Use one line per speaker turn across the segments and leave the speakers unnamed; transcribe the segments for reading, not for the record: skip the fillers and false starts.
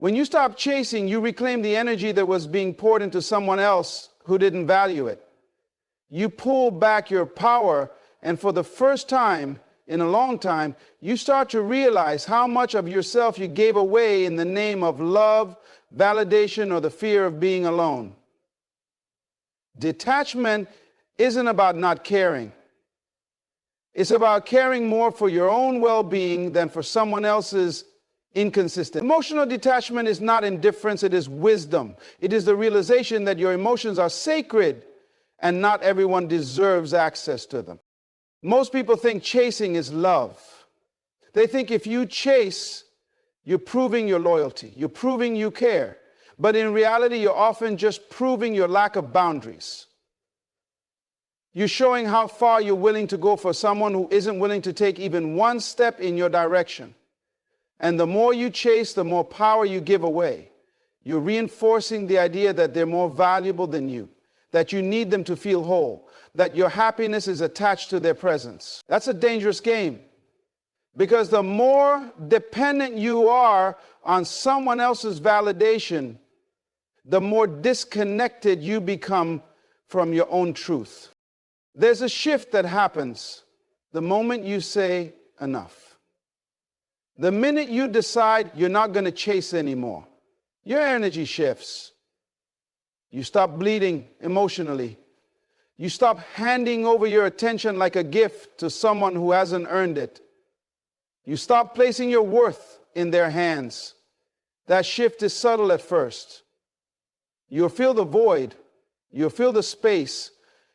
When you stop chasing, you reclaim the energy that was being poured into someone else who didn't value it. You pull back your power, and for the first time in a long time, you start to realize how much of yourself you gave away in the name of love, validation, or the fear of being alone. Detachment isn't about not caring. It's about caring more for your own well-being than for someone else's inconsistent. Emotional detachment is not indifference, it is wisdom. It is the realization that your emotions are sacred and not everyone deserves access to them. Most people think chasing is love. They think if you chase, you're proving your loyalty. You're proving you care. But in reality, you're often just proving your lack of boundaries. You're showing how far you're willing to go for someone who isn't willing to take even one step in your direction. And the more you chase, the more power you give away. You're reinforcing the idea that they're more valuable than you, that you need them to feel whole, that your happiness is attached to their presence. That's a dangerous game, because the more dependent you are on someone else's validation, the more disconnected you become from your own truth. There's a shift that happens the moment you say enough. The minute you decide you're not going to chase anymore, your energy shifts. You stop bleeding emotionally. You stop handing over your attention like a gift to someone who hasn't earned it. You stop placing your worth in their hands. That shift is subtle at first. You'll feel the void. You'll feel the space.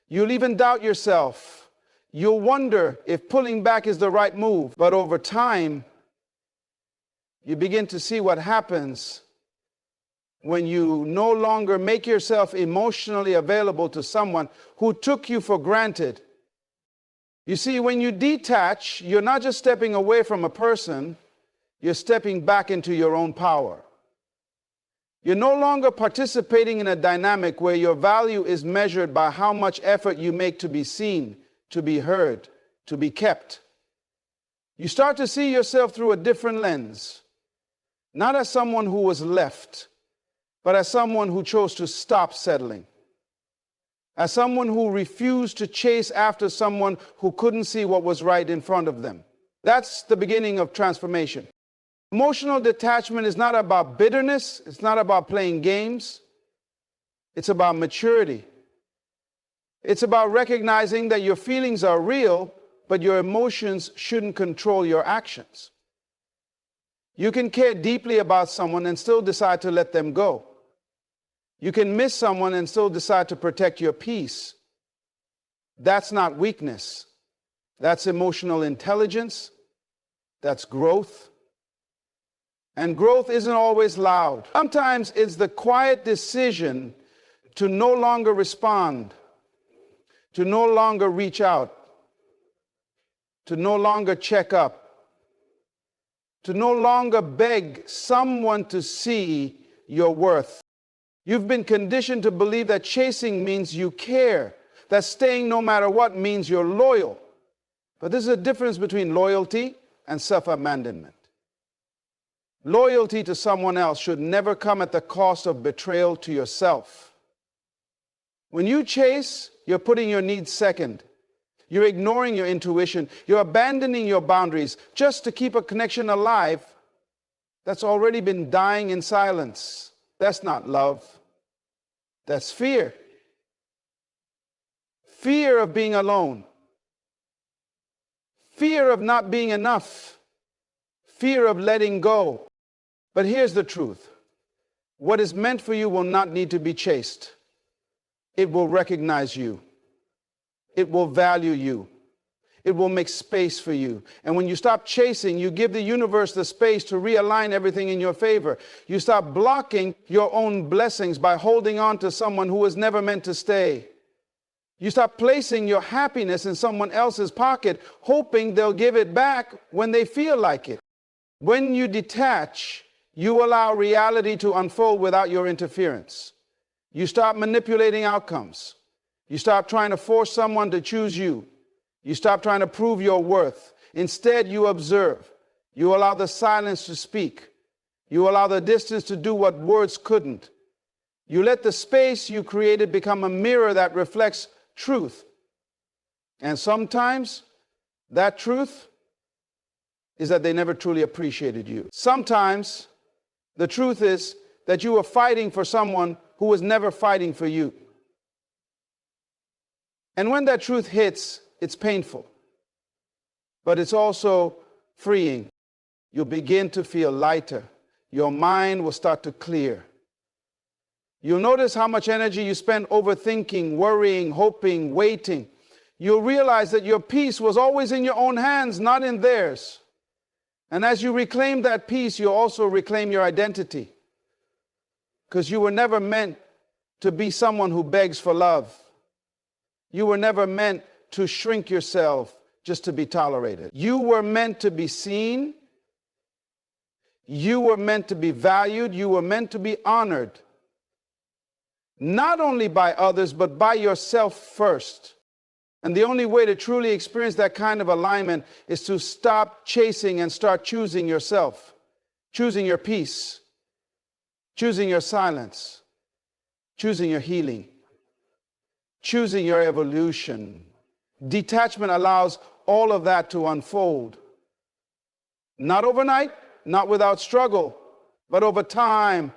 You'll even doubt yourself. You'll wonder if pulling back is the right move. But over time, you begin to see what happens when you no longer make yourself emotionally available to someone who took you for granted. You see, when you detach, you're not just stepping away from a person, you're stepping back into your own power. You're no longer participating in a dynamic where your value is measured by how much effort you make to be seen, to be heard, to be kept. You start to see yourself through a different lens, not as someone who was left, but as someone who chose to stop settling, as someone who refused to chase after someone who couldn't see what was right in front of them. That's the beginning of transformation. Emotional detachment is not about bitterness. It's not about playing games. It's about maturity. It's about recognizing that your feelings are real, but your emotions shouldn't control your actions. You can care deeply about someone and still decide to let them go. You can miss someone and still decide to protect your peace. That's not weakness. That's emotional intelligence. That's growth. And growth isn't always loud. Sometimes it's the quiet decision to no longer respond, to no longer reach out, to no longer check up, to no longer beg someone to see your worth. You've been conditioned to believe that chasing means you care, that staying no matter what means you're loyal. But there's a difference between loyalty and self-abandonment. Loyalty to someone else should never come at the cost of betrayal to yourself. When you chase, you're putting your needs second. You're ignoring your intuition. You're abandoning your boundaries just to keep a connection alive that's already been dying in silence. That's not love. That's fear. Fear of being alone. Fear of not being enough. Fear of letting go. But here's the truth. What is meant for you will not need to be chased. It will recognize you. It will value you. It will make space for you. And when you stop chasing, you give the universe the space to realign everything in your favor. You stop blocking your own blessings by holding on to someone who was never meant to stay. You stop placing your happiness in someone else's pocket, hoping they'll give it back when they feel like it. When you detach, you allow reality to unfold without your interference. You stop manipulating outcomes. You stop trying to force someone to choose you. You stop trying to prove your worth. Instead, you observe. You allow the silence to speak. You allow the distance to do what words couldn't. You let the space you created become a mirror that reflects truth. And sometimes that truth is that they never truly appreciated you. Sometimes the truth is that you were fighting for someone who was never fighting for you. And when that truth hits, it's painful, but it's also freeing. You'll begin to feel lighter. Your mind will start to clear. You'll notice how much energy you spend overthinking, worrying, hoping, waiting. You'll realize that your peace was always in your own hands, not in theirs. And as you reclaim that peace, you also reclaim your identity. Because you were never meant to be someone who begs for love. You were never meant to shrink yourself just to be tolerated. You were meant to be seen. You were meant to be valued. You were meant to be honored. Not only by others, but by yourself first. And the only way to truly experience that kind of alignment is to stop chasing and start choosing yourself, choosing your peace, choosing your silence, choosing your healing, choosing your evolution. Detachment allows all of that to unfold. Not overnight, not without struggle, but over time,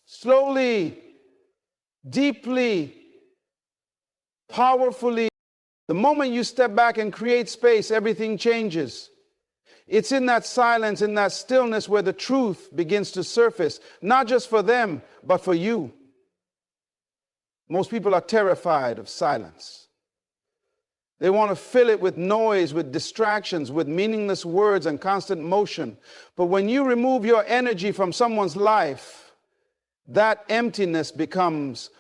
slowly, deeply, powerfully. The moment you step back and create space, everything changes. It's in that silence, in that stillness where the truth begins to surface, not just for them, but for you. Most people are terrified of silence. They want to fill it with noise, with distractions, with meaningless words and constant motion. But when you remove your energy from someone's life, that emptiness becomes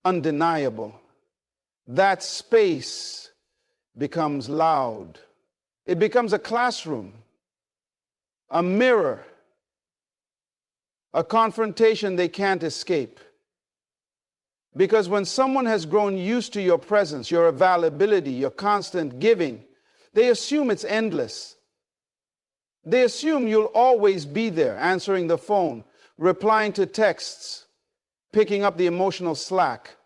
undeniable. That space becomes loud. It becomes a classroom, a mirror, a confrontation they can't escape. Because when someone has grown used to your presence, your availability, your constant giving, they assume it's endless. They assume you'll always be there, answering the phone, replying to texts, picking up the emotional slack.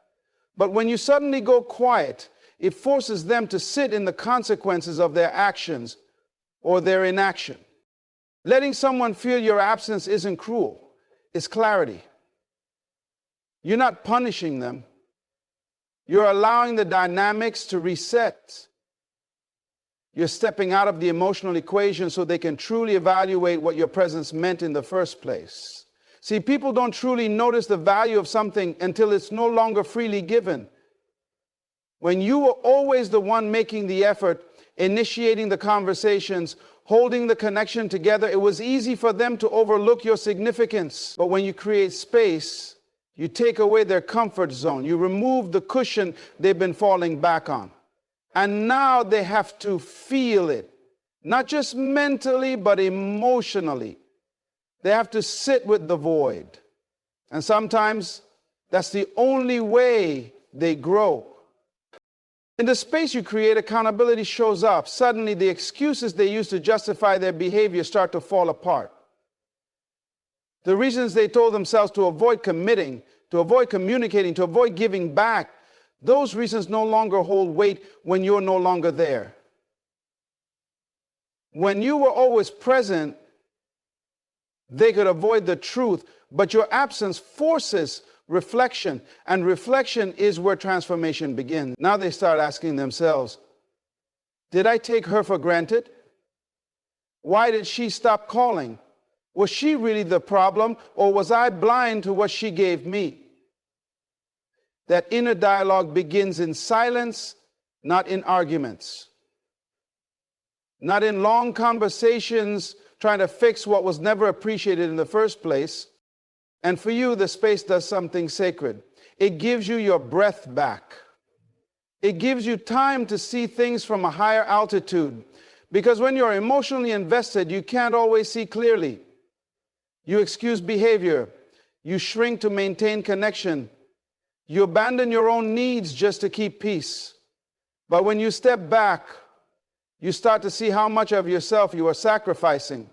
But when you suddenly go quiet, it forces them to sit in the consequences of their actions or their inaction. Letting someone feel your absence isn't cruel, it's clarity. You're not punishing them. You're allowing the dynamics to reset. You're stepping out of the emotional equation so they can truly evaluate what your presence meant in the first place. See, people don't truly notice the value of something until it's no longer freely given. When you were always the one making the effort, initiating the conversations, holding the connection together, it was easy for them to overlook your significance. But when you create space, you take away their comfort zone. You remove the cushion they've been falling back on. And now they have to feel it, not just mentally, but emotionally. They have to sit with the void. And sometimes that's the only way they grow. In the space you create, accountability shows up. Suddenly, the excuses they use to justify their behavior start to fall apart. The reasons they told themselves to avoid committing, to avoid communicating, to avoid giving back, those reasons no longer hold weight when you're no longer there. When you were always present, they could avoid the truth, but your absence forces reflection, and reflection is where transformation begins. Now they start asking themselves, did I take her for granted? Why did she stop calling? Was she really the problem, or was I blind to what she gave me? That inner dialogue begins in silence, not in arguments. Not in long conversations trying to fix what was never appreciated in the first place. And for you, the space does something sacred. It gives you your breath back. It gives you time to see things from a higher altitude. Because when you're emotionally invested, you can't always see clearly. You excuse behavior. You shrink to maintain connection. You abandon your own needs just to keep peace. But when you step back, you start to see how much of yourself you are sacrificing.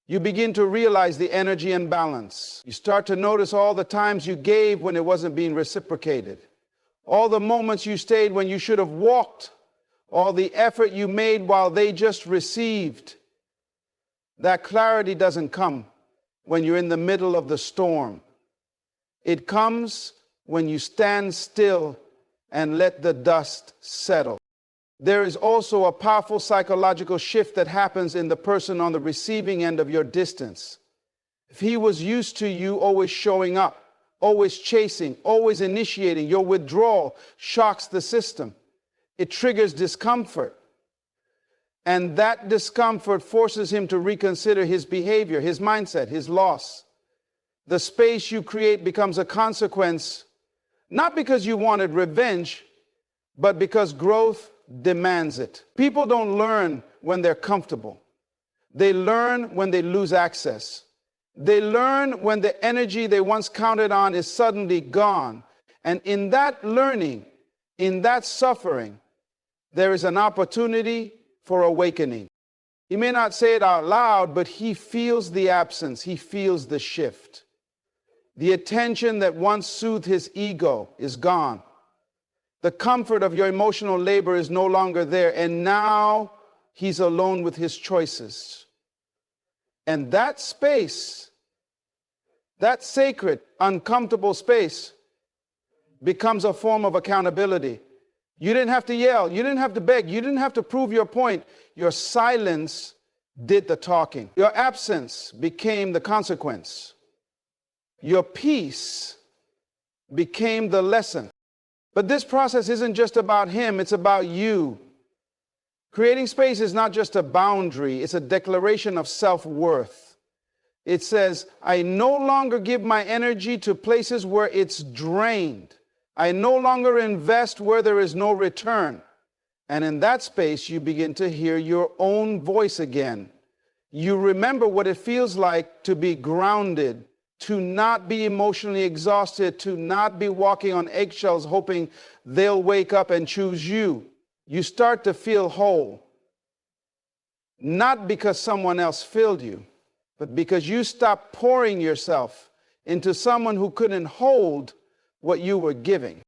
You begin to realize the energy imbalance. You start to notice all the times you gave when it wasn't being reciprocated. All the moments you stayed when you should have walked. All the effort you made while they just received. That clarity doesn't come when you're in the middle of the storm. It comes when you stand still and let the dust settle. There is also a powerful psychological shift that happens in the person on the receiving end of your distance. If he was used to you always showing up, always chasing, always initiating, your withdrawal shocks the system. It triggers discomfort. And that discomfort forces him to reconsider his behavior, his mindset, his loss. The space you create becomes a consequence, not because you wanted revenge, but because growth demands it. People don't learn when they're comfortable. They learn when they lose access. They learn when the energy they once counted on is suddenly gone. And in that learning, in that suffering, there is an opportunity for awakening. He may not say it out loud, but he feels the absence. He feels the shift. The attention that once soothed his ego is gone. The comfort of your emotional labor is no longer there, and now he's alone with his choices. And that space, that sacred, uncomfortable space, becomes a form of accountability. You didn't have to yell, you didn't have to beg, you didn't have to prove your point. Your silence did the talking. Your absence became the consequence. Your peace became the lesson. But this process isn't just about him, it's about you. Creating space is not just a boundary, it's a declaration of self-worth. It says, I no longer give my energy to places where it's drained. I no longer invest where there is no return. And in that space, you begin to hear your own voice again. You remember what it feels like to be grounded, to not be emotionally exhausted, to not be walking on eggshells hoping they'll wake up and choose you. You start to feel whole. Not because someone else filled you, but because you stopped pouring yourself into someone who couldn't hold what you were giving.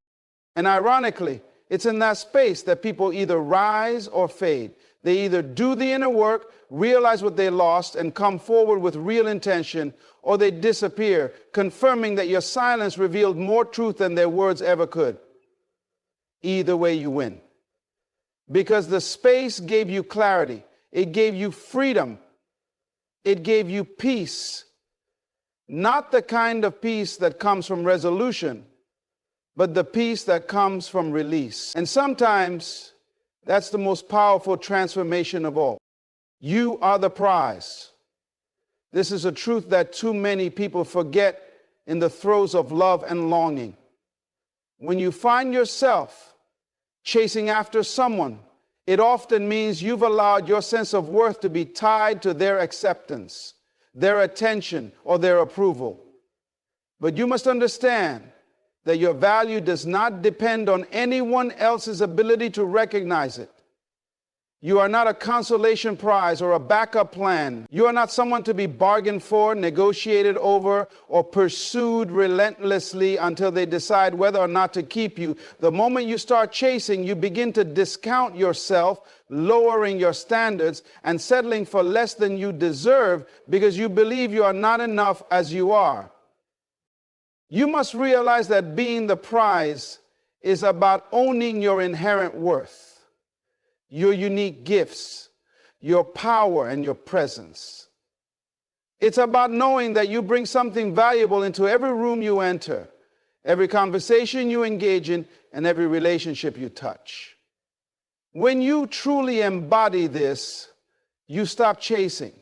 And ironically, it's in that space that people either rise or fade. They either do the inner work, realize what they lost, and come forward with real intention, or they disappear, confirming that your silence revealed more truth than their words ever could. Either way, you win. Because the space gave you clarity. It gave you freedom. It gave you peace. Not the kind of peace that comes from resolution, but the peace that comes from release. And sometimes that's the most powerful transformation of all. You are the prize. This is a truth that too many people forget in the throes of love and longing. When you find yourself chasing after someone, it often means you've allowed your sense of worth to be tied to their acceptance, their attention, or their approval. But you must understand that your value does not depend on anyone else's ability to recognize it. You are not a consolation prize or a backup plan. You are not someone to be bargained for, negotiated over, or pursued relentlessly until they decide whether or not to keep you. The moment you start chasing, you begin to discount yourself, lowering your standards and settling for less than you deserve because you believe you are not enough as you are. You must realize that being the prize is about owning your inherent worth, your unique gifts, your power, and your presence. It's about knowing that you bring something valuable into every room you enter, every conversation you engage in, and every relationship you touch. When you truly embody this, you stop chasing.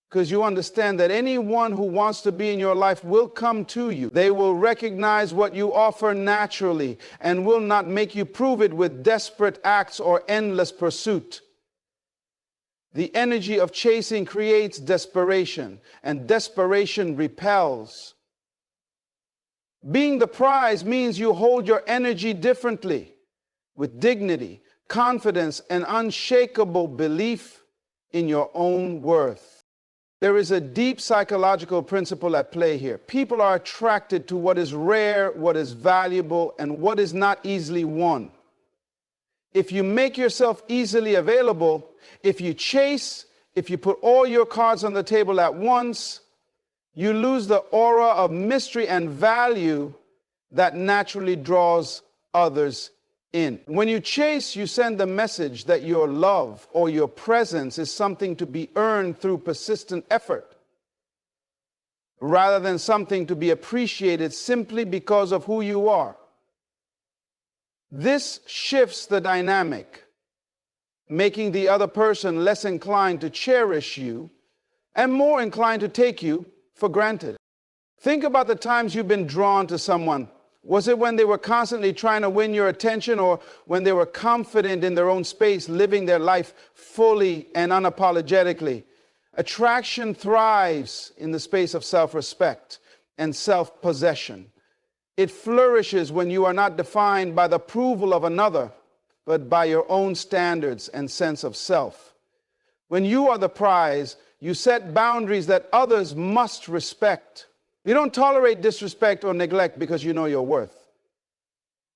Because you understand that anyone who wants to be in your life will come to you. They will recognize what you offer naturally and will not make you prove it with desperate acts or endless pursuit. The energy of chasing creates desperation, and desperation repels. Being the prize means you hold your energy differently, with dignity, confidence, and unshakable belief in your own worth. There is a deep psychological principle at play here. People are attracted to what is rare, what is valuable, and what is not easily won. If you make yourself easily available, if you chase, if you put all your cards on the table at once, you lose the aura of mystery and value that naturally draws others in. When you chase, you send the message that your love or your presence is something to be earned through persistent effort, rather than something to be appreciated simply because of who you are. This shifts the dynamic, making the other person less inclined to cherish you and more inclined to take you for granted. Think about the times you've been drawn to someone. Was it when they were constantly trying to win your attention, or when they were confident in their own space, living their life fully and unapologetically? Attraction thrives in the space of self-respect and self-possession. It flourishes when you are not defined by the approval of another, but by your own standards and sense of self. When you are the prize, you set boundaries that others must respect. You don't tolerate disrespect or neglect because you know your worth.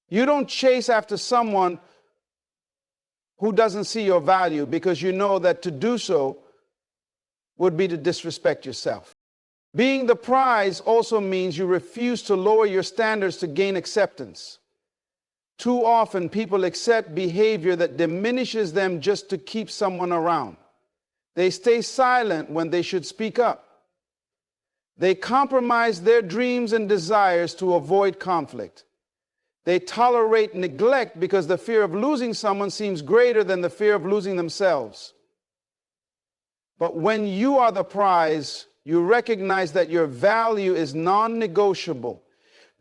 You don't chase after someone who doesn't see your value because you know that to do so would be to disrespect yourself. Being the prize also means you refuse to lower your standards to gain acceptance. Too often, people accept behavior that diminishes them just to keep someone around. They stay silent when they should speak up. They compromise their dreams and desires to avoid conflict. They tolerate neglect because the fear of losing someone seems greater than the fear of losing themselves. But when you are the prize, you recognize that your value is non-negotiable.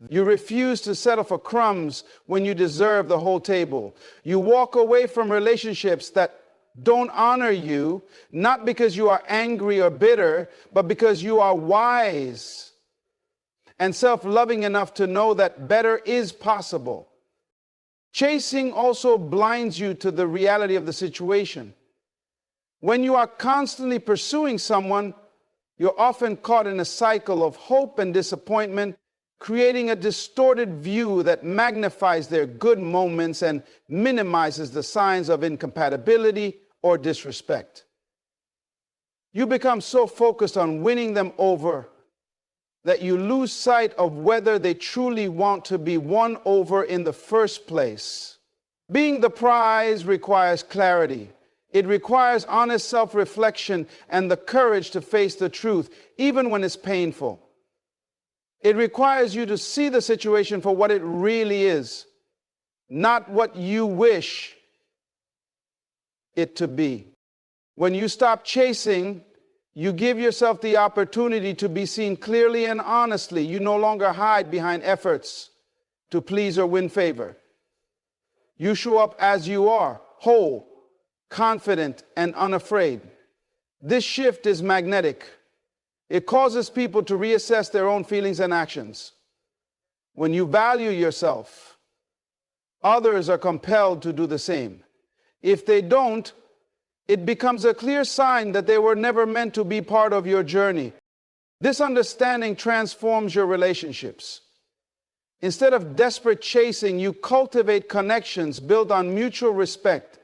You refuse to settle for crumbs when you deserve the whole table. You walk away from relationships that don't honor you, not because you are angry or bitter, but because you are wise and self-loving enough to know that better is possible. Chasing also blinds you to the reality of the situation. When you are constantly pursuing someone, you're often caught in a cycle of hope and disappointment, creating a distorted view that magnifies their good moments and minimizes the signs of incompatibility or disrespect. You become so focused on winning them over that you lose sight of whether they truly want to be won over in the first place. Being the prize requires clarity. It requires honest self-reflection and the courage to face the truth, even when it's painful. It requires you to see the situation for what it really is, not what you wish it to be. When you stop chasing, you give yourself the opportunity to be seen clearly and honestly. You no longer hide behind efforts to please or win favor. You show up as you are, whole, confident, and unafraid. This shift is magnetic. It causes people to reassess their own feelings and actions. When you value yourself, others are compelled to do the same. If they don't, it becomes a clear sign that they were never meant to be part of your journey. This understanding transforms your relationships. Instead of desperate chasing, you cultivate connections built on mutual respect,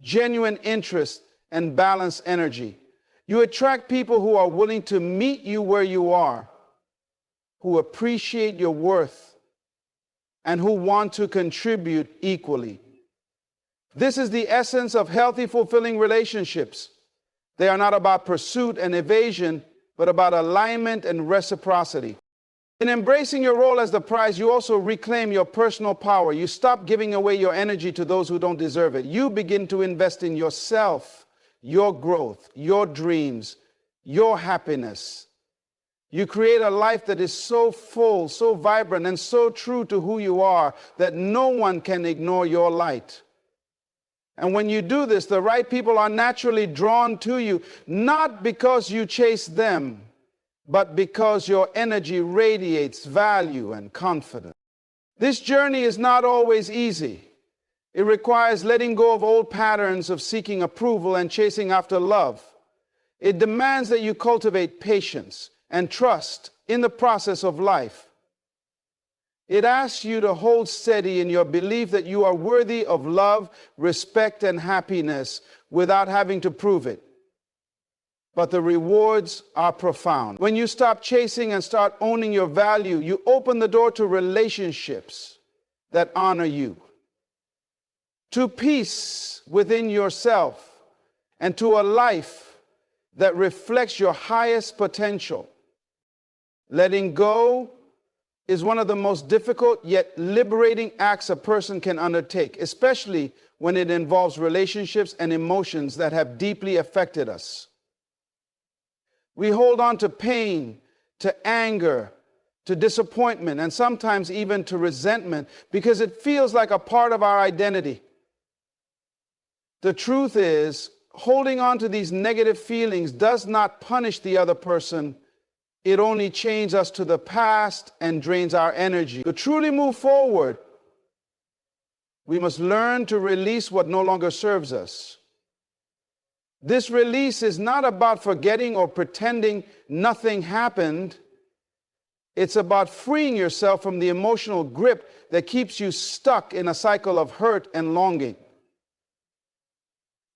genuine interest, and balanced energy. You attract people who are willing to meet you where you are, who appreciate your worth, and who want to contribute equally. This is the essence of healthy, fulfilling relationships. They are not about pursuit and evasion, but about alignment and reciprocity. In embracing your role as the prize, you also reclaim your personal power. You stop giving away your energy to those who don't deserve it. You begin to invest in yourself, your growth, your dreams, your happiness. You create a life that is so full, so vibrant, and so true to who you are that no one can ignore your light. And when you do this, the right people are naturally drawn to you, not because you chase them, but because your energy radiates value and confidence. This journey is not always easy. It requires letting go of old patterns of seeking approval and chasing after love. It demands that you cultivate patience and trust in the process of life. It asks you to hold steady in your belief that you are worthy of love, respect, and happiness without having to prove it. But the rewards are profound. When you stop chasing and start owning your value, you open the door to relationships that honor you, to peace within yourself, and to a life that reflects your highest potential. Letting go is one of the most difficult yet liberating acts a person can undertake, especially when it involves relationships and emotions that have deeply affected us. We hold on to pain, to anger, to disappointment, and sometimes even to resentment because it feels like a part of our identity. The truth is, holding on to these negative feelings does not punish the other person. It only chains us to the past and drains our energy. To truly move forward, we must learn to release what no longer serves us. This release is not about forgetting or pretending nothing happened. It's about freeing yourself from the emotional grip that keeps you stuck in a cycle of hurt and longing.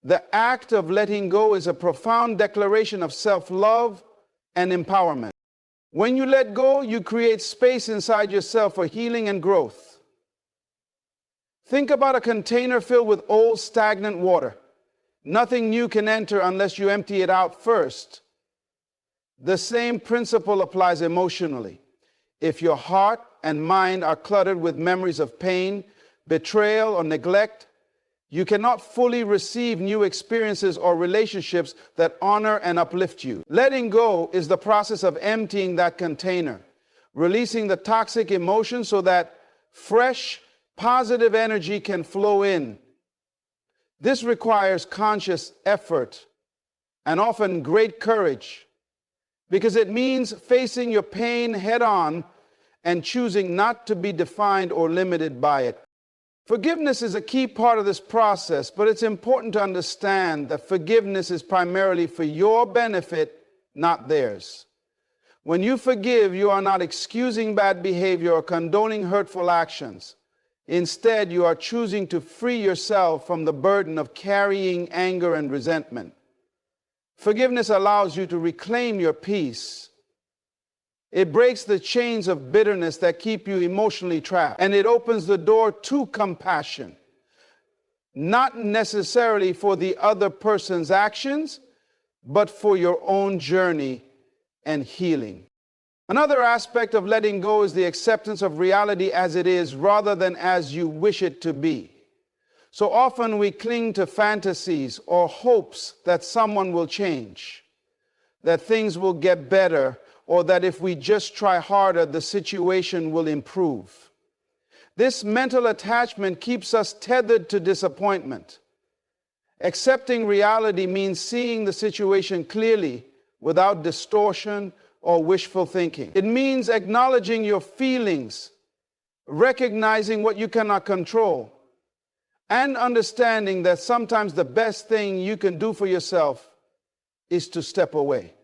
The act of letting go is a profound declaration of self-love and empowerment. When you let go, you create space inside yourself for healing and growth. Think about a container filled with old, stagnant water. Nothing new can enter unless you empty it out first. The same principle applies emotionally. If your heart and mind are cluttered with memories of pain, betrayal, or neglect, you cannot fully receive new experiences or relationships that honor and uplift you. Letting go is the process of emptying that container, releasing the toxic emotions so that fresh, positive energy can flow in. This requires conscious effort and often great courage because it means facing your pain head on and choosing not to be defined or limited by it. Forgiveness is a key part of this process, but it's important to understand that forgiveness is primarily for your benefit, not theirs. When you forgive, you are not excusing bad behavior or condoning hurtful actions. Instead, you are choosing to free yourself from the burden of carrying anger and resentment. Forgiveness allows you to reclaim your peace. It breaks the chains of bitterness that keep you emotionally trapped, and it opens the door to compassion, not necessarily for the other person's actions, but for your own journey and healing. Another aspect of letting go is the acceptance of reality as it is rather than as you wish it to be. So often we cling to fantasies or hopes that someone will change, that things will get better, or that if we just try harder, the situation will improve. This mental attachment keeps us tethered to disappointment. Accepting reality means seeing the situation clearly without distortion or wishful thinking. It means acknowledging your feelings, recognizing what you cannot control, and understanding that sometimes the best thing you can do for yourself is to step away.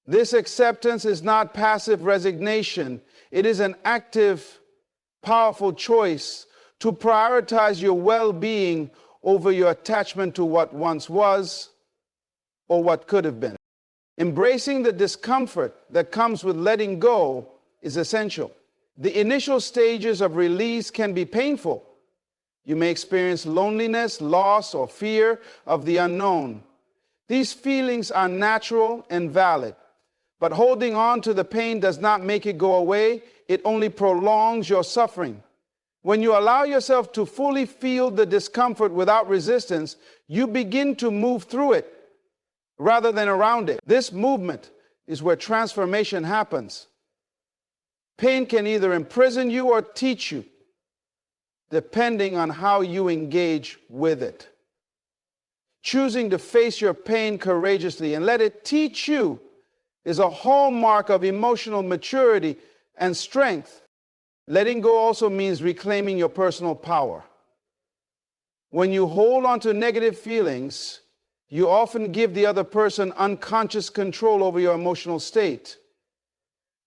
This acceptance is not passive resignation. It is an active, powerful choice to prioritize your well-being over your attachment to what once was or what could have been. Embracing the discomfort that comes with letting go is essential. The initial stages of release can be painful. You may experience loneliness, loss, or fear of the unknown. These feelings are natural and valid. But holding on to the pain does not make it go away. It only prolongs your suffering. When you allow yourself to fully feel the discomfort without resistance, you begin to move through it rather than around it. This movement is where transformation happens. Pain can either imprison you or teach you, depending on how you engage with it. Choosing to face your pain courageously and let it teach you is a hallmark of emotional maturity and strength. Letting go also means reclaiming your personal power. When you hold on to negative feelings, You often give the other person unconscious control over your emotional state.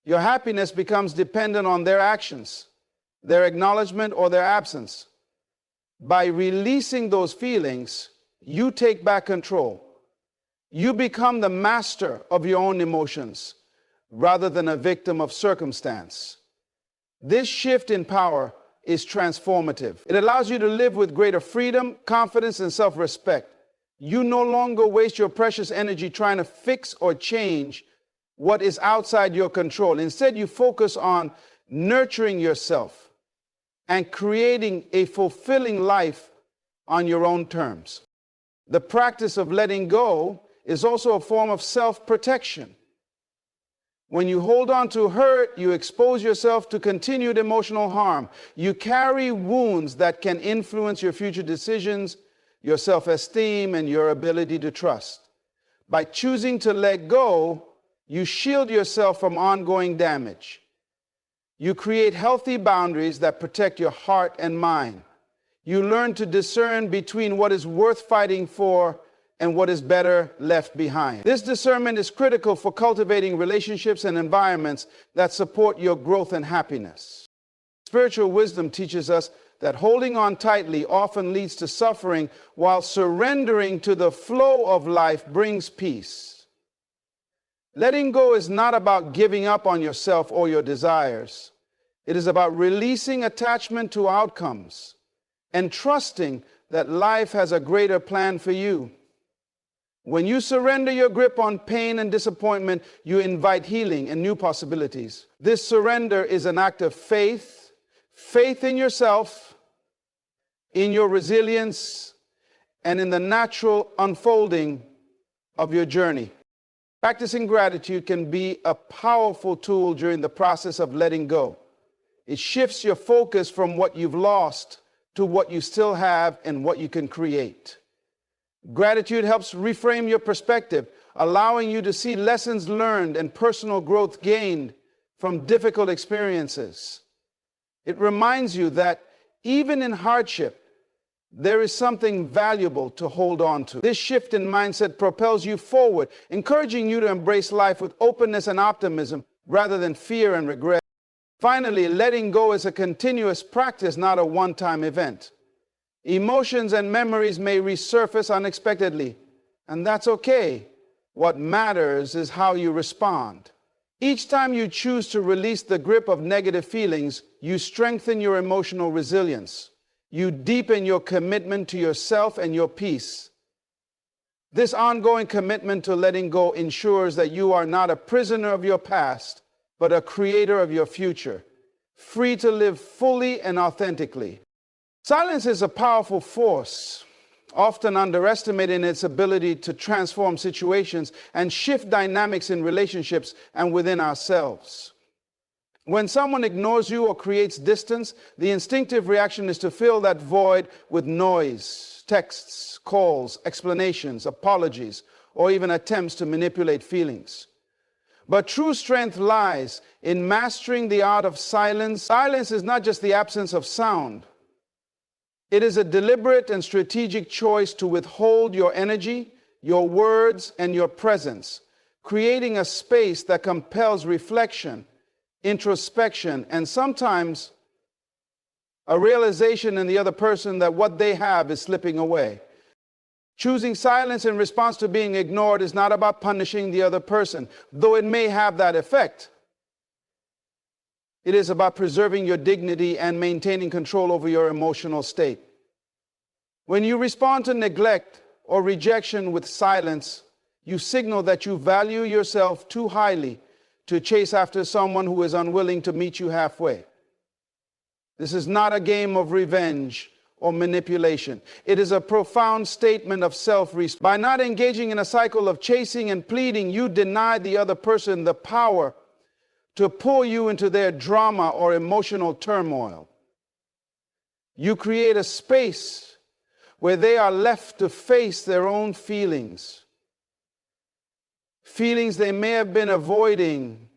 Your happiness becomes dependent on their actions, their acknowledgement, or their absence. By releasing those feelings, you take back control. You become the master of your own emotions rather than a victim of circumstance. This shift in power is transformative. It allows you to live with greater freedom, confidence, and self-respect. You no longer waste your precious energy trying to fix or change what is outside your control. Instead, you focus on nurturing yourself and creating a fulfilling life on your own terms. The practice of letting go is also a form of self-protection. When you hold on to hurt, you expose yourself to continued emotional harm. You carry wounds that can influence your future decisions, your self-esteem, and your ability to trust. By choosing to let go, you shield yourself from ongoing damage. You create healthy boundaries that protect your heart and mind. You learn to discern between what is worth fighting for and what is better left behind. This discernment is critical for cultivating relationships and environments that support your growth and happiness. Spiritual wisdom teaches us that holding on tightly often leads to suffering, while surrendering to the flow of life brings peace. Letting go is not about giving up on yourself or your desires. It is about releasing attachment to outcomes and trusting that life has a greater plan for you. When you surrender your grip on pain and disappointment, you invite healing and new possibilities. This surrender is an act of faith, faith in yourself, in your resilience, and in the natural unfolding of your journey. Practicing gratitude can be a powerful tool during the process of letting go. It shifts your focus from what you've lost to what you still have and what you can create. Gratitude helps reframe your perspective, allowing you to see lessons learned and personal growth gained from difficult experiences. It reminds you that even in hardship, there is something valuable to hold on to. This shift in mindset propels you forward, encouraging you to embrace life with openness and optimism rather than fear and regret. Finally, letting go is a continuous practice, not a one-time event. Emotions and memories may resurface unexpectedly, and that's okay. What matters is how you respond. Each time you choose to release the grip of negative feelings, you strengthen your emotional resilience. You deepen your commitment to yourself and your peace. This ongoing commitment to letting go ensures that you are not a prisoner of your past, but a creator of your future, free to live fully and authentically. Silence is a powerful force, often underestimated in its ability to transform situations and shift dynamics in relationships and within ourselves. When someone ignores you or creates distance, the instinctive reaction is to fill that void with noise, texts, calls, explanations, apologies, or even attempts to manipulate feelings. But true strength lies in mastering the art of silence. Silence is not just the absence of sound. It is a deliberate and strategic choice to withhold your energy, your words, and your presence, creating a space that compels reflection, introspection, and sometimes a realization in the other person that what they have is slipping away. Choosing silence in response to being ignored is not about punishing the other person, though it may have that effect. It is about preserving your dignity and maintaining control over your emotional state. When you respond to neglect or rejection with silence, you signal that you value yourself too highly to chase after someone who is unwilling to meet you halfway. This is not a game of revenge or manipulation. It is a profound statement of self-respect. By not engaging in a cycle of chasing and pleading, you deny the other person the power to pull you into their drama or emotional turmoil. You create a space where they are left to face their own feelings. Feelings they may have been avoiding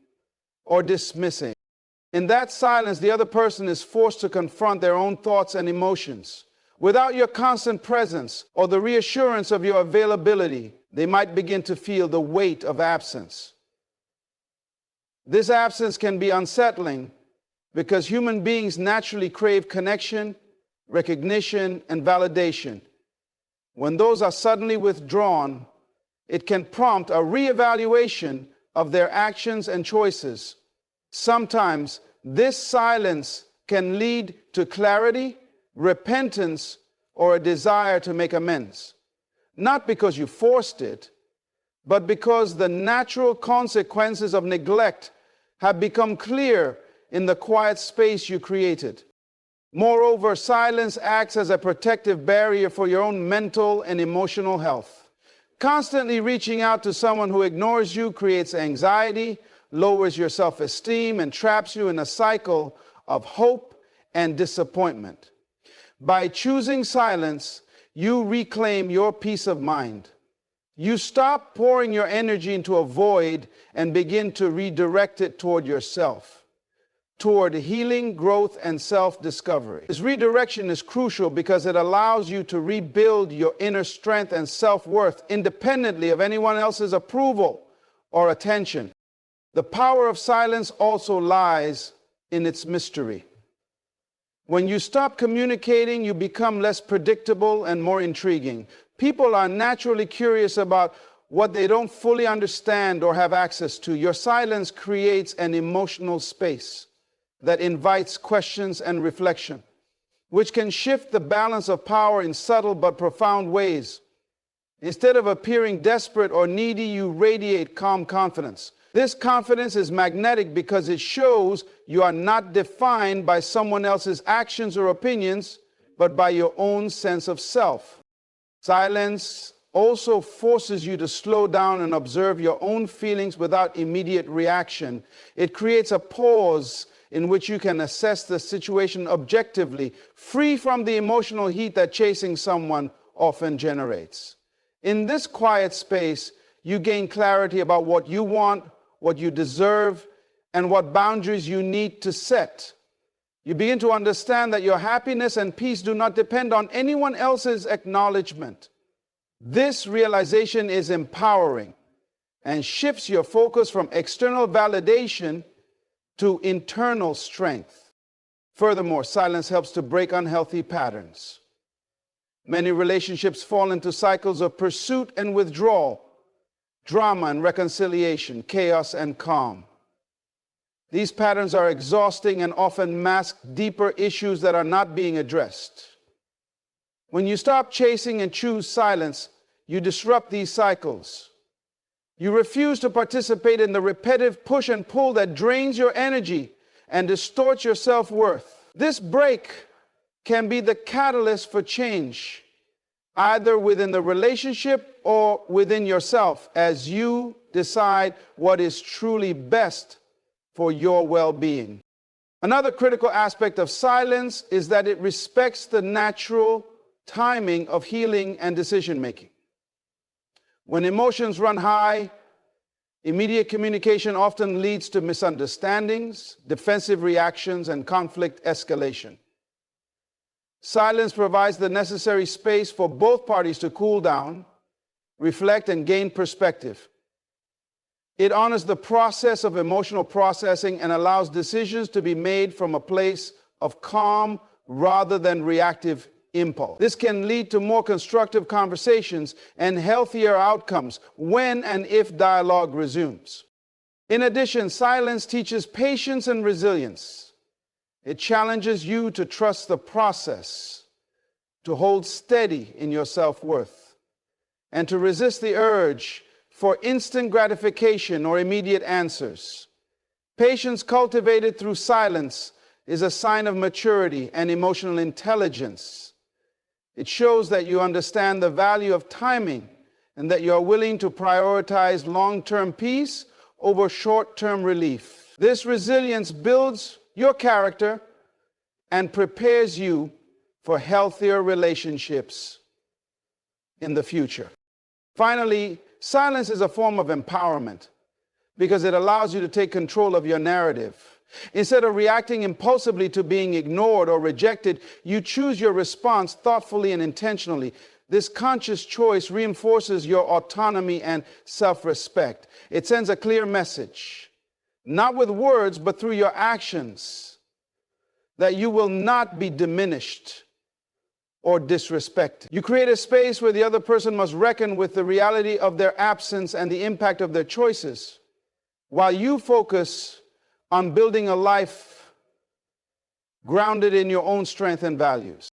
or dismissing. In that silence, the other person is forced to confront their own thoughts and emotions, Without your constant presence or the reassurance of your availability, they might begin to feel the weight of absence. This absence can be unsettling because human beings naturally crave connection, recognition, and validation. When those are suddenly withdrawn, it can prompt a reevaluation of their actions and choices. Sometimes this silence can lead to clarity, repentance, or a desire to make amends. Not because you forced it, but because the natural consequences of neglect have become clear in the quiet space you created. Moreover, silence acts as a protective barrier for your own mental and emotional health. Constantly reaching out to someone who ignores you creates anxiety, lowers your self-esteem, and traps you in a cycle of hope and disappointment. By choosing silence, you reclaim your peace of mind. You stop pouring your energy into a void and begin to redirect it toward yourself, toward healing, growth, and self-discovery. This redirection is crucial because it allows you to rebuild your inner strength and self-worth independently of anyone else's approval or attention. The power of silence also lies in its mystery. When you stop communicating, you become less predictable and more intriguing. People are naturally curious about what they don't fully understand or have access to. Your silence creates an emotional space that invites questions and reflection, which can shift the balance of power in subtle but profound ways. Instead of appearing desperate or needy, you radiate calm confidence. This confidence is magnetic because it shows you are not defined by someone else's actions or opinions, but by your own sense of self. Silence also forces you to slow down and observe your own feelings without immediate reaction. It creates a pause in which you can assess the situation objectively, free from the emotional heat that chasing someone often generates. In this quiet space, you gain clarity about what you want, what you deserve, and what boundaries you need to set. You begin to understand that your happiness and peace do not depend on anyone else's acknowledgement. This realization is empowering and shifts your focus from external validation to internal strength. Furthermore, silence helps to break unhealthy patterns. Many relationships fall into cycles of pursuit and withdrawal, drama and reconciliation, chaos and calm. These patterns are exhausting and often mask deeper issues that are not being addressed. When you stop chasing and choose silence, you disrupt these cycles. You refuse to participate in the repetitive push and pull that drains your energy and distorts your self-worth. This break can be the catalyst for change, either within the relationship or within yourself, as you decide what is truly best for your well-being. Another critical aspect of silence is that it respects the natural timing of healing and decision-making. When emotions run high, immediate communication often leads to misunderstandings, defensive reactions, and conflict escalation. Silence provides the necessary space for both parties to cool down, reflect, and gain perspective. It honors the process of emotional processing and allows decisions to be made from a place of calm rather than reactive impulse. This can lead to more constructive conversations and healthier outcomes when and if dialogue resumes. In addition, silence teaches patience and resilience. It challenges you to trust the process, to hold steady in your self-worth, and to resist the urge for instant gratification or immediate answers. Patience cultivated through silence is a sign of maturity and emotional intelligence. It shows that you understand the value of timing and that you are willing to prioritize long-term peace over short-term relief. This resilience builds your character and prepares you for healthier relationships in the future. Finally, silence is a form of empowerment because it allows you to take control of your narrative. Instead of reacting impulsively to being ignored or rejected, you choose your response thoughtfully and intentionally. This conscious choice reinforces your autonomy and self-respect. It sends a clear message, not with words, but through your actions, that you will not be diminished or disrespected. You create a space where the other person must reckon with the reality of their absence and the impact of their choices, while you focus on building a life grounded in your own strength and values.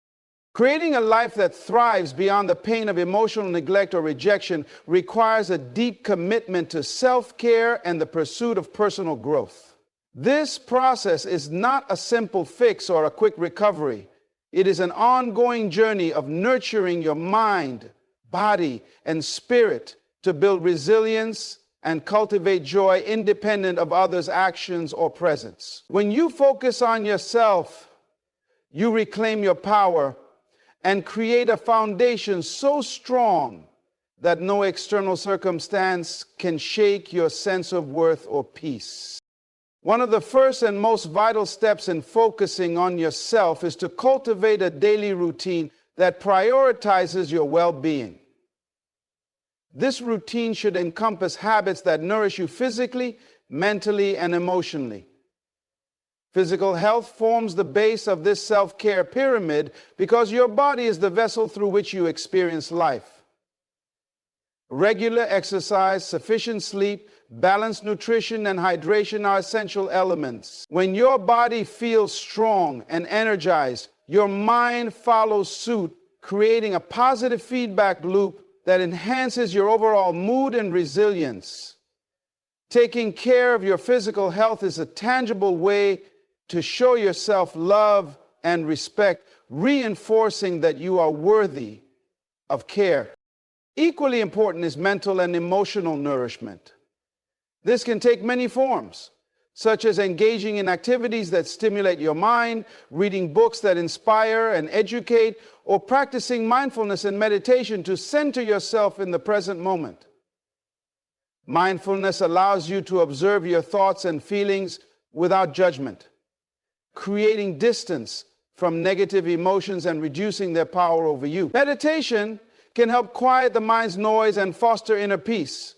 Creating a life that thrives beyond the pain of emotional neglect or rejection requires a deep commitment to self-care and the pursuit of personal growth. This process is not a simple fix or a quick recovery. It is an ongoing journey of nurturing your mind, body, and spirit to build resilience and cultivate joy independent of others' actions or presence. When you focus on yourself, you reclaim your power and create a foundation so strong that no external circumstance can shake your sense of worth or peace. One of the first and most vital steps in focusing on yourself is to cultivate a daily routine that prioritizes your well-being. This routine should encompass habits that nourish you physically, mentally, and emotionally. Physical health forms the base of this self-care pyramid because your body is the vessel through which you experience life. Regular exercise, sufficient sleep, balanced nutrition, and hydration are essential elements. When your body feels strong and energized, your mind follows suit, creating a positive feedback loop that enhances your overall mood and resilience. Taking care of your physical health is a tangible way to show yourself love and respect, reinforcing that you are worthy of care. Equally important is mental and emotional nourishment. This can take many forms, such as engaging in activities that stimulate your mind, reading books that inspire and educate, or practicing mindfulness and meditation to center yourself in the present moment. Mindfulness allows you to observe your thoughts and feelings without judgment, creating distance from negative emotions and reducing their power over you. Meditation can help quiet the mind's noise and foster inner peace,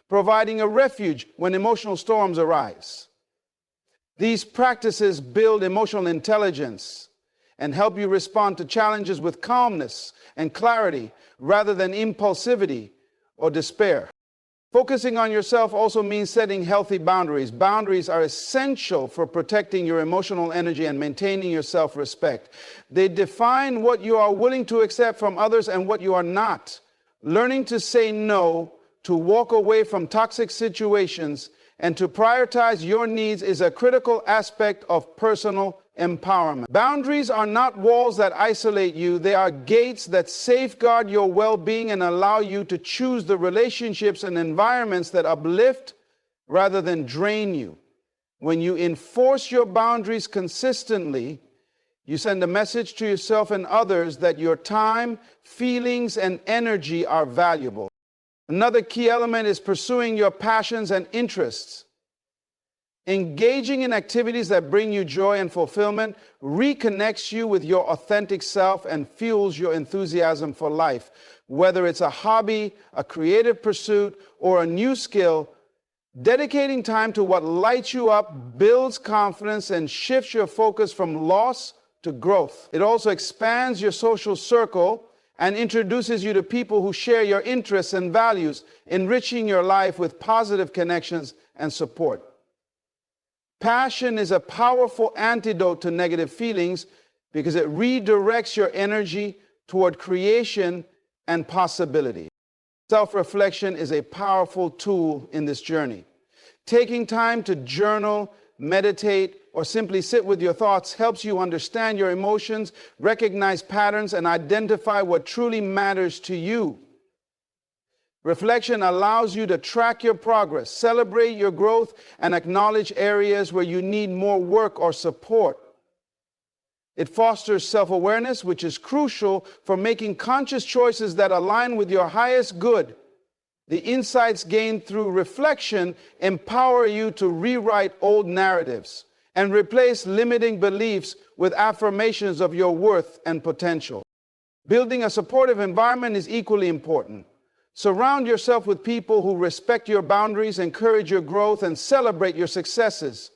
providing a refuge when emotional storms arise. These practices build emotional intelligence and help you respond to challenges with calmness and clarity rather than impulsivity or despair. Focusing on yourself also means setting healthy boundaries. Boundaries are essential for protecting your emotional energy and maintaining your self-respect. They define what you are willing to accept from others and what you are not. Learning to say no, to walk away from toxic situations, and to prioritize your needs is a critical aspect of personal empowerment. Boundaries are not walls that isolate you. They are gates that safeguard your well-being and allow you to choose the relationships and environments that uplift rather than drain you. When you enforce your boundaries consistently, you send a message to yourself and others that your time, feelings, and energy are valuable. Another key element is pursuing your passions and interests. Engaging in activities that bring you joy and fulfillment reconnects you with your authentic self and fuels your enthusiasm for life. Whether it's a hobby, a creative pursuit, or a new skill, dedicating time to what lights you up builds confidence and shifts your focus from loss to growth. It also expands your social circle and introduces you to people who share your interests and values, enriching your life with positive connections and support. Passion is a powerful antidote to negative feelings because it redirects your energy toward creation and possibility. Self-reflection is a powerful tool in this journey. Taking time to journal, meditate, or simply sit with your thoughts helps you understand your emotions, recognize patterns, and identify what truly matters to you. Reflection allows you to track your progress, celebrate your growth, and acknowledge areas where you need more work or support. It fosters self-awareness, which is crucial for making conscious choices that align with your highest good. The insights gained through reflection empower you to rewrite old narratives, and replace limiting beliefs with affirmations of your worth and potential. Building a supportive environment is equally important. Surround yourself with people who respect your boundaries, encourage your growth, and celebrate your successes.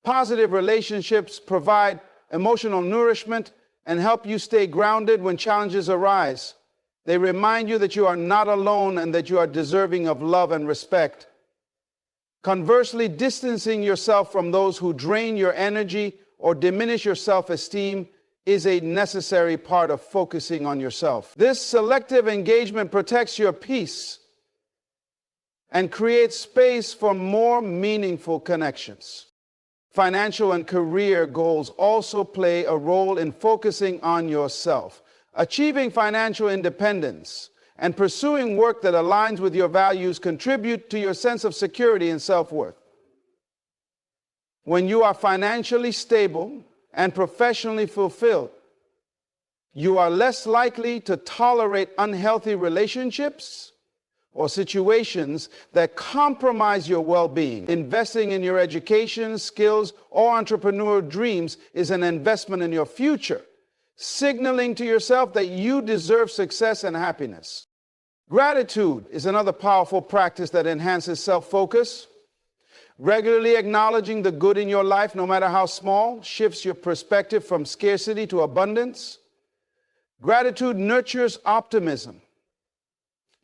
Positive relationships provide emotional nourishment and help you stay grounded when challenges arise. They remind you that you are not alone and that you are deserving of love and respect. Conversely, distancing yourself from those who drain your energy or diminish your self-esteem is a necessary part of focusing on yourself. This selective engagement protects your peace and creates space for more meaningful connections. Financial and career goals also play a role in focusing on yourself. Achieving financial independence and pursuing work that aligns with your values contribute to your sense of security and self-worth. When you are financially stable and professionally fulfilled, you are less likely to tolerate unhealthy relationships or situations that compromise your well-being. Investing in your education, skills, or entrepreneurial dreams is an investment in your future, signaling to yourself that you deserve success and happiness. Gratitude is another powerful practice that enhances self-focus. Regularly acknowledging the good in your life, no matter how small, shifts your perspective from scarcity to abundance. Gratitude nurtures optimism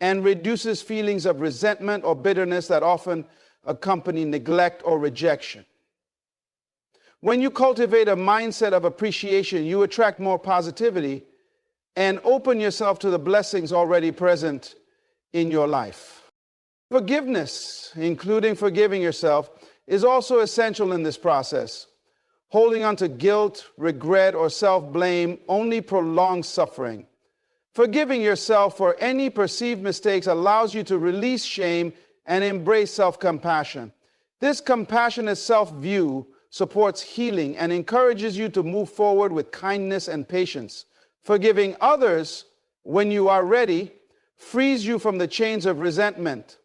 and reduces feelings of resentment or bitterness that often accompany neglect or rejection. When you cultivate a mindset of appreciation, you attract more positivity and open yourself to the blessings already present in your life. Forgiveness, including forgiving yourself, is also essential in this process. Holding on to guilt, regret, or self-blame only prolongs suffering. Forgiving yourself for any perceived mistakes allows you to release shame and embrace self-compassion. This compassionate self-view supports healing and encourages you to move forward with kindness and patience. Forgiving others when you are ready frees you from the chains of resentment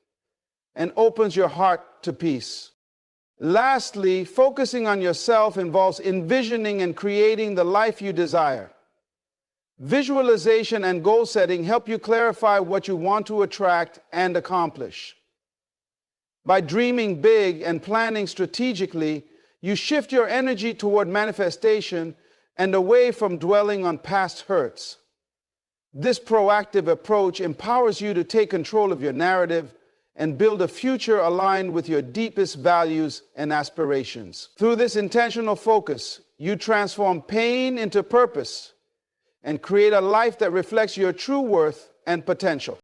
and opens your heart to peace. Lastly, focusing on yourself involves envisioning and creating the life you desire. Visualization and goal setting help you clarify what you want to attract and accomplish. By dreaming big and planning strategically, you shift your energy toward manifestation and away from dwelling on past hurts. This proactive approach empowers you to take control of your narrative and build a future aligned with your deepest values and aspirations. Through this intentional focus, you transform pain into purpose and create a life that reflects your true worth and potential.